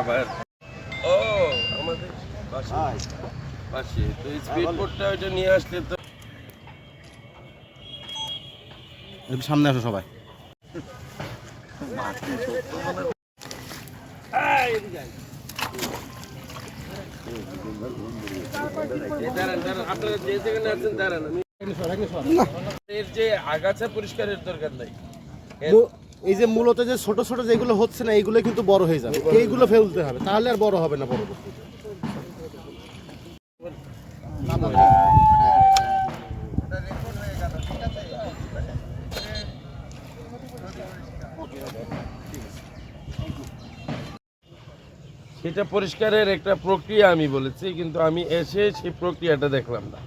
আবার ও আমাদের পাশে তো স্পিড বোটটা ওইটা নিয়ে আসতে তো সামনে আসো সবাই। আপনারা যে যেখানে আছেন দাঁড়ান, এর যে আগাছা পরিষ্কারের দরকার নাই। এই যে মূলত যে ছোট ছোট যেগুলো হচ্ছে না এইগুলো কিন্তু বড় হয়ে যাবে, এইগুলো ফেলতে হবে, তাহলে আর বড় হবে না পরবর্তীতে। সেটা পরিষ্কারের একটা প্রক্রিয়া আমি বলেছি, কিন্তু আমি এসে সেই প্রক্রিয়াটা দেখলাম না।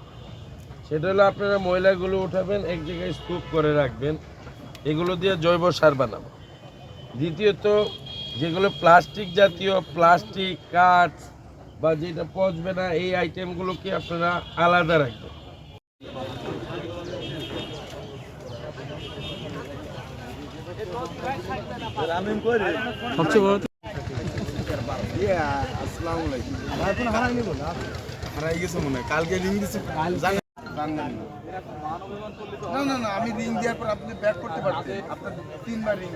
সেটা হলো আপনারা ময়লাগুলো উঠাবেন, এক জায়গায় স্তূপ করে রাখবেন, এগুলো দিয়ে জৈব সার বানাবো। দ্বিতীয়ত যেগুলো প্লাস্টিক জাতীয়, প্লাস্টিক, কাঠ বা যেটা পচবে না, এই আইটেমগুলোকে আপনারা আলাদা রাখবেন। সবচেয়ে বড় হারাই গেছে মনে হয়, কালকে রিং দিচ্ছে। না না না, আমি রিং দেওয়ার পর আপনি ব্যাক করতে পারতেন, আপনার 3বার রিং